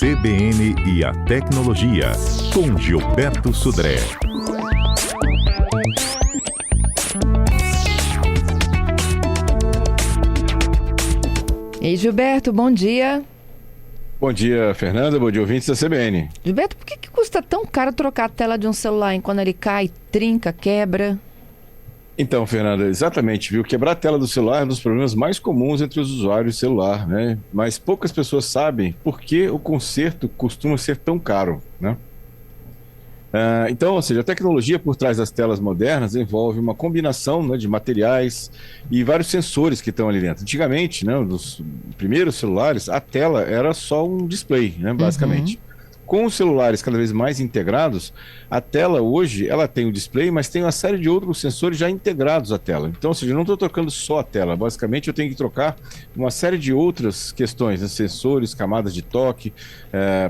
CBN e a Tecnologia, com Gilberto Sudré. Ei, Gilberto, bom dia. Bom dia, Fernanda. Bom dia, ouvintes da CBN. Gilberto, por que custa tão caro trocar a tela de um celular quando ele cai, trinca, quebra? Então, Fernanda, exatamente, viu? Quebrar a tela do celular é um dos problemas mais comuns entre os usuários de celular, né? Mas poucas pessoas sabem por que o conserto costuma ser tão caro, né? Então, ou seja, a tecnologia por trás das telas modernas envolve uma combinação, né, de materiais e vários sensores que estão ali dentro. Antigamente, né, nos primeiros celulares, a tela era só um display, né, basicamente. Com os celulares cada vez mais integrados, a tela hoje ela tem o display, mas tem uma série de outros sensores já integrados à tela. Então, ou seja, eu não estou trocando só a tela. Basicamente, eu tenho que trocar uma série de outras questões, né? Sensores, camadas de toque,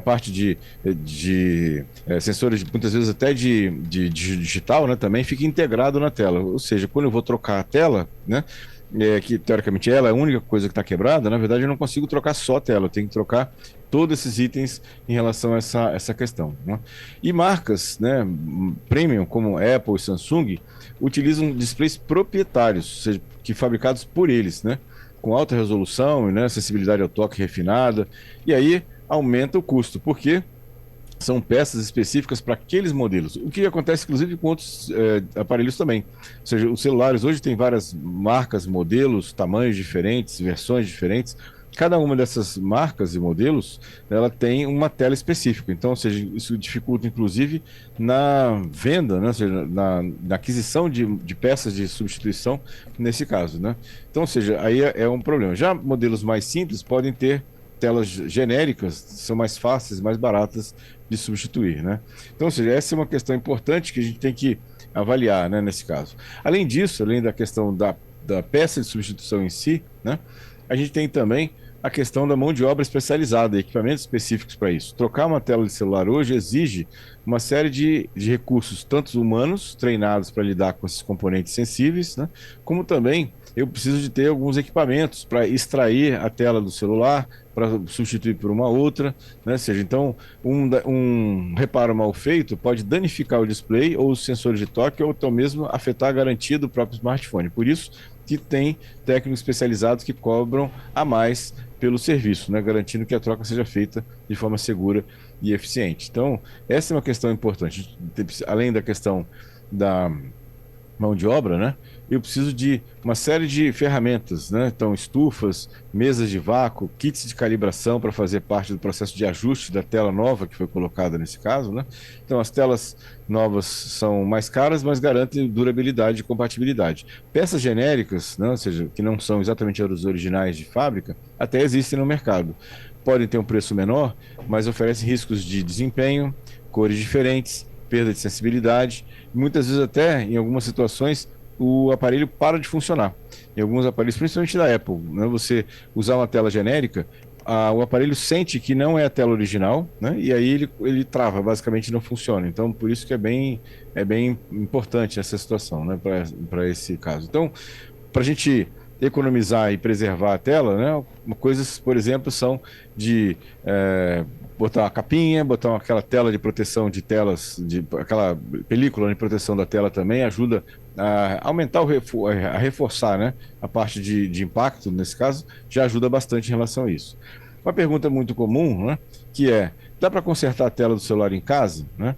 parte de sensores, muitas vezes até de digital, né? Também fica integrado na tela. Ou seja, quando eu vou trocar a tela, né? Que teoricamente ela é a única coisa que está quebrada, na verdade eu não consigo trocar só a tela, eu tenho que trocar todos esses itens em relação a essa questão, né? E marcas, né, premium como Apple e Samsung utilizam displays proprietários, ou seja, que fabricados por eles, né, com alta resolução e, né, acessibilidade ao toque refinada, e aí aumenta o custo, porque são peças específicas para aqueles modelos. O que acontece, inclusive, com outros aparelhos também. Ou seja, os celulares hoje têm várias marcas, modelos, tamanhos diferentes, versões diferentes. Cada uma dessas marcas e modelos, ela tem uma tela específica. Então, ou seja, isso dificulta, inclusive, na venda, né? Ou seja, na aquisição de peças de substituição, nesse caso, né? Então, ou seja, aí é um problema. Já modelos mais simples podem ter telas genéricas, são mais fáceis, mais baratas de substituir, né? Então, ou seja, essa é uma questão importante que a gente tem que avaliar, né, nesse caso. Além disso, além da questão da peça de substituição em si, né, a gente tem também a questão da mão de obra especializada, equipamentos específicos para isso. Trocar uma tela de celular hoje exige uma série de recursos, tanto humanos, treinados para lidar com esses componentes sensíveis, né, como também eu preciso de ter alguns equipamentos para extrair a tela do celular, para substituir por uma outra, né? Ou seja, então um reparo mal feito pode danificar o display ou os sensores de toque ou até mesmo afetar a garantia do próprio smartphone. Por isso que tem técnicos especializados que cobram a mais pelo serviço, né? Garantindo que a troca seja feita de forma segura e eficiente. Então, essa é uma questão importante. Além da questão da mão de obra, né? Eu preciso de uma série de ferramentas, né? Então, estufas, mesas de vácuo, kits de calibração para fazer parte do processo de ajuste da tela nova que foi colocada nesse caso, né? Então, as telas novas são mais caras, mas garantem durabilidade e compatibilidade. Peças genéricas, né? Ou seja, que não são exatamente as originais de fábrica, até existem no mercado. Podem ter um preço menor, mas oferecem riscos de desempenho, cores diferentes, perda de sensibilidade, muitas vezes até, em algumas situações, o aparelho para de funcionar. Em alguns aparelhos, principalmente da Apple, né, você usar uma tela genérica, o aparelho sente que não é a tela original, né, e aí ele trava, basicamente não funciona. Então, por isso que é bem importante essa situação, né, para esse caso. Então, para a gente economizar e preservar a tela, né, coisas, por exemplo, são de botar uma capinha, botar aquela tela de proteção de telas, aquela película de proteção da tela também ajuda a aumentar, a reforçar, né, a parte de impacto, nesse caso, já ajuda bastante em relação a isso. Uma pergunta muito comum, né, que dá para consertar a tela do celular em casa, né?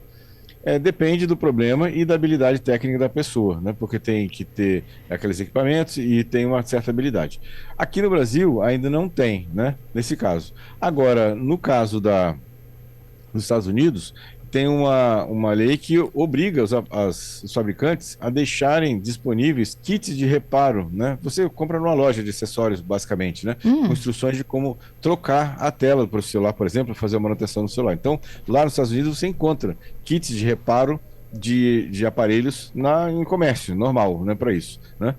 Depende do problema e da habilidade técnica da pessoa, né? Porque tem que ter aqueles equipamentos e tem uma certa habilidade. Aqui no Brasil ainda não tem, né? Nesse caso. Agora, no caso dos Estados Unidos, tem uma lei que obriga os fabricantes a deixarem disponíveis kits de reparo, né? Você compra numa loja de acessórios, basicamente, né? Com instruções de como trocar a tela para o celular, por exemplo, fazer a manutenção do celular. Então, lá nos Estados Unidos você encontra kits de reparo de aparelhos em comércio normal, né, para isso, né?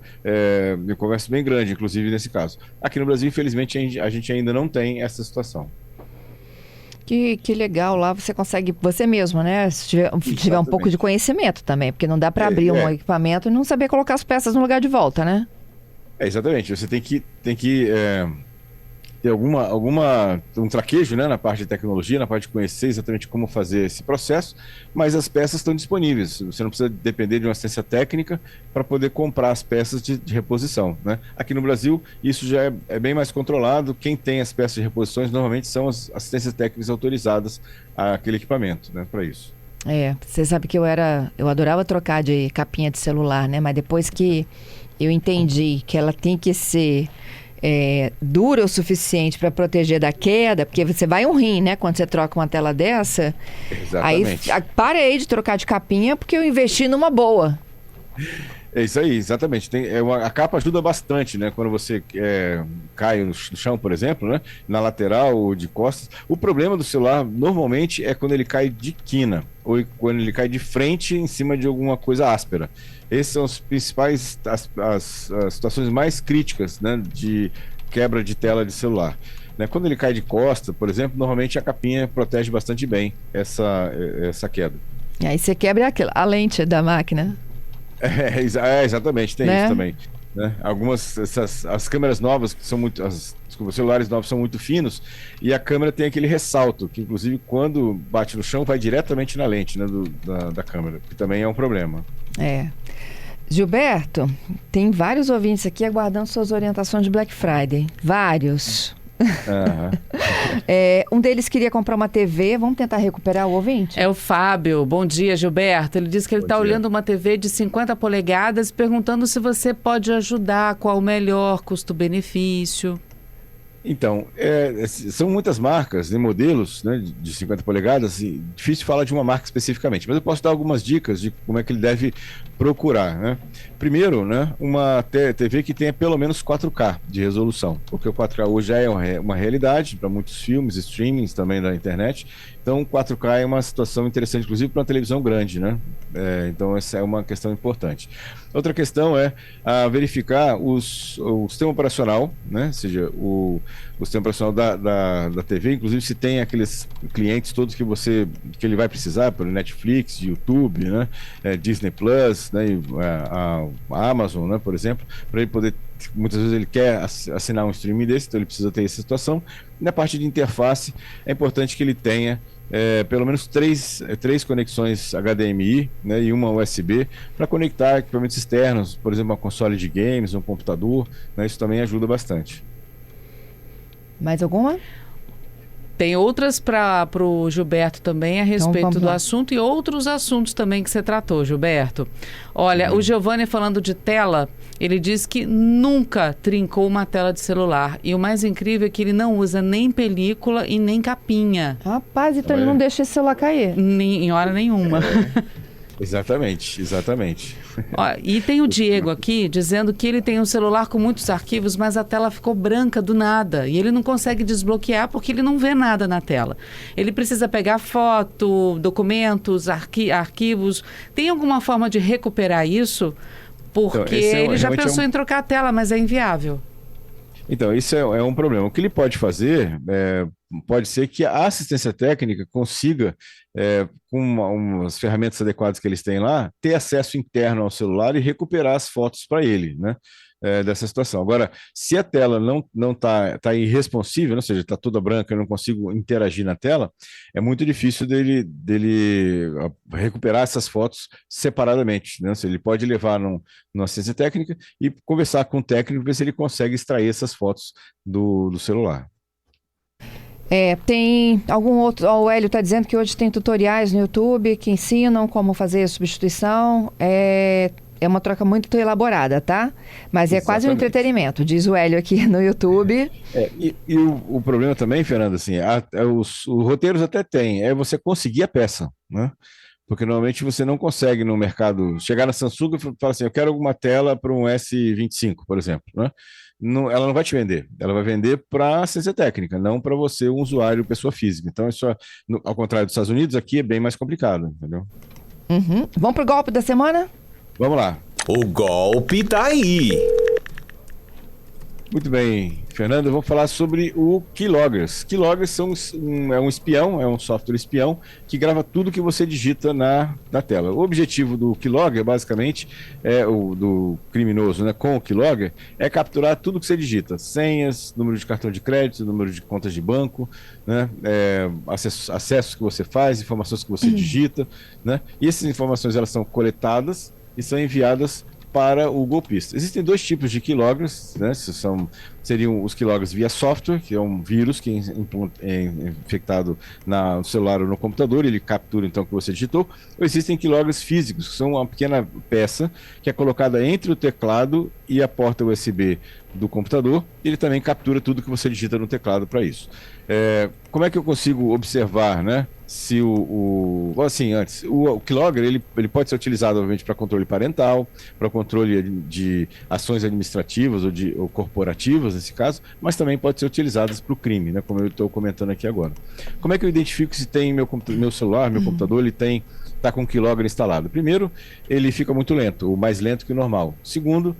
Um comércio bem grande, inclusive, nesse caso. Aqui no Brasil, infelizmente, a gente ainda não tem essa situação. Que legal, lá você consegue, você mesmo, né? Se tiver um pouco de conhecimento também, porque não dá para abrir um equipamento e não saber colocar as peças no lugar de volta, né? Exatamente, você tem que ter um traquejo, né, na parte de tecnologia, na parte de conhecer exatamente como fazer esse processo, mas as peças estão disponíveis. Você não precisa depender de uma assistência técnica para poder comprar as peças de reposição, né? Aqui no Brasil, isso já é bem mais controlado. Quem tem as peças de reposições normalmente são as assistências técnicas autorizadas àquele equipamento, né, para isso. Você sabe que eu adorava trocar de capinha de celular, né? Mas depois que eu entendi que ela tem que ser dura o suficiente para proteger da queda, porque você vai um rim, né? Quando você troca uma tela dessa. Exatamente. Aí parei de trocar de capinha porque eu investi numa boa. É isso aí, exatamente. A capa ajuda bastante, né? Quando você cai no chão, por exemplo, né? Na lateral ou de costas. O problema do celular, normalmente, é quando ele cai de quina ou quando ele cai de frente em cima de alguma coisa áspera. Esses são os principais, as situações mais críticas, né? De quebra de tela de celular. Né? Quando ele cai de costa, por exemplo, normalmente a capinha protege bastante bem essa queda. E aí você quebra a lente da máquina. Exatamente, tem isso também. Né? As câmeras novas, que são muito. Os celulares novos são muito finos, e a câmera tem aquele ressalto, que inclusive quando bate no chão vai diretamente na lente, né, da câmera, que também é um problema. Gilberto, tem vários ouvintes aqui aguardando suas orientações de Black Friday. Vários. Um deles queria comprar uma TV. Vamos tentar recuperar o ouvinte? É o Fábio. Bom dia, Gilberto. Ele disse que ele está olhando uma TV de 50 polegadas, perguntando se você pode ajudar, qual o melhor custo-benefício. Então, são muitas marcas e modelos, né, de 50 polegadas, e difícil falar de uma marca especificamente, mas eu posso dar algumas dicas de como é que ele deve procurar, né? Primeiro, né, uma TV que tenha pelo menos 4K de resolução, porque o 4K hoje já é uma realidade para muitos filmes, streamings também da internet. Então, 4K é uma situação interessante, inclusive para uma televisão grande, né? Então, essa é uma questão importante. Outra questão é verificar o sistema operacional, né? Ou seja, o sistema operacional da TV, inclusive se tem aqueles clientes todos que ele vai precisar, por Netflix, YouTube, né? Disney Plus, né? A Amazon, né? Por exemplo, para ele poder. Muitas vezes ele quer assinar um streaming desse, então ele precisa ter essa situação. E na parte de interface, é importante que ele tenha pelo menos três conexões HDMI, né, e uma USB para conectar equipamentos externos, por exemplo, uma console de games, um computador, né, isso também ajuda bastante. Mais alguma? Tem outras para o Gilberto também a respeito do assunto e outros assuntos também que você tratou, Gilberto. Olha, o Giovanni falando de tela, ele diz que nunca trincou uma tela de celular. E o mais incrível é que ele não usa nem película e nem capinha. Rapaz, então ele não deixa esse celular cair. Em hora nenhuma. Exatamente. Ó, e tem o Diego aqui dizendo que ele tem um celular com muitos arquivos, mas a tela ficou branca do nada. E ele não consegue desbloquear porque ele não vê nada na tela. Ele precisa pegar foto, documentos, arquivos. Tem alguma forma de recuperar isso? Porque então, ele já pensou em trocar a tela, mas é inviável. Então, isso é um problema. O que ele pode fazer pode ser que a assistência técnica consiga, com umas ferramentas adequadas que eles têm lá, ter acesso interno ao celular e recuperar as fotos para ele, né? Dessa situação. Agora, se a tela não tá irresponsível, ou seja, está toda branca, eu não consigo interagir na tela, é muito difícil dele recuperar essas fotos separadamente, né? Ou seja, ele pode levar numa assistência técnica e conversar com o técnico, ver se ele consegue extrair essas fotos do celular. Tem algum outro... O Hélio está dizendo que hoje tem tutoriais no YouTube que ensinam como fazer a substituição. É uma troca muito elaborada, tá? Mas é quase um entretenimento, diz o Hélio aqui no YouTube. E o problema também, Fernando, assim, os roteiros até tem, é você conseguir a peça, né? Porque normalmente você não consegue no mercado chegar na Samsung e falar assim, eu quero alguma tela para um S25, por exemplo, né? Ela não vai te vender, ela vai vender para assistência técnica, não para você, um usuário, pessoa física. Então, isso, ao contrário dos Estados Unidos, aqui é bem mais complicado, entendeu? Vamos pro golpe da semana? Vamos lá. O golpe tá aí. Muito bem, Fernando, vamos falar sobre o Keyloggers. Keyloggers é um espião, é um software espião que grava tudo que você digita na tela. O objetivo do Keylogger, basicamente, do criminoso, né, com o Keylogger, é capturar tudo que você digita. Senhas, número de cartão de crédito, número de contas de banco, né, acessos que você faz, informações que você digita, né, e essas informações elas são coletadas e são enviadas para o golpista. Existem dois tipos de keyloggers, né? Seriam os keyloggers via software, que é um vírus que é infectado no celular ou no computador, ele captura então o que você digitou. Ou existem keyloggers físicos, que são uma pequena peça que é colocada entre o teclado e a porta USB do computador. Ele também captura tudo que você digita no teclado para isso. Como é que eu consigo observar, né? Se o keylogger ele pode ser utilizado obviamente para controle parental, para controle de ações administrativas ou corporativas nesse caso, mas também pode ser utilizado para o crime, né, como eu estou comentando aqui agora. Como é que eu identifico se tem meu celular, meu computador, ele está com o keylogger instalado? Primeiro, ele fica muito lento, ou mais lento que o normal. Segundo,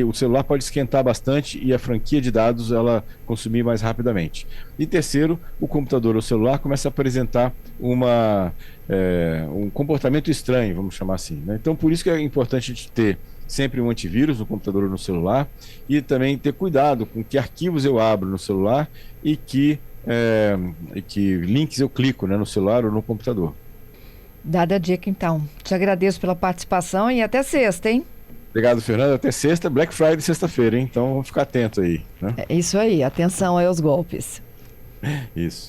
o celular pode esquentar bastante e a franquia de dados ela consumir mais rapidamente. E terceiro, o computador ou celular começa a apresentar um comportamento estranho, vamos chamar assim, né? Então, por isso que é importante a gente ter sempre um antivírus no computador ou no celular e também ter cuidado com que arquivos eu abro no celular e que links eu clico, né, no celular ou no computador. Dada a dica, então. Te agradeço pela participação e até sexta, hein? Obrigado, Fernando. Até sexta, Black Friday, sexta-feira, hein? Então vamos ficar atento aí, né? É isso aí. Atenção aí aos golpes. Isso.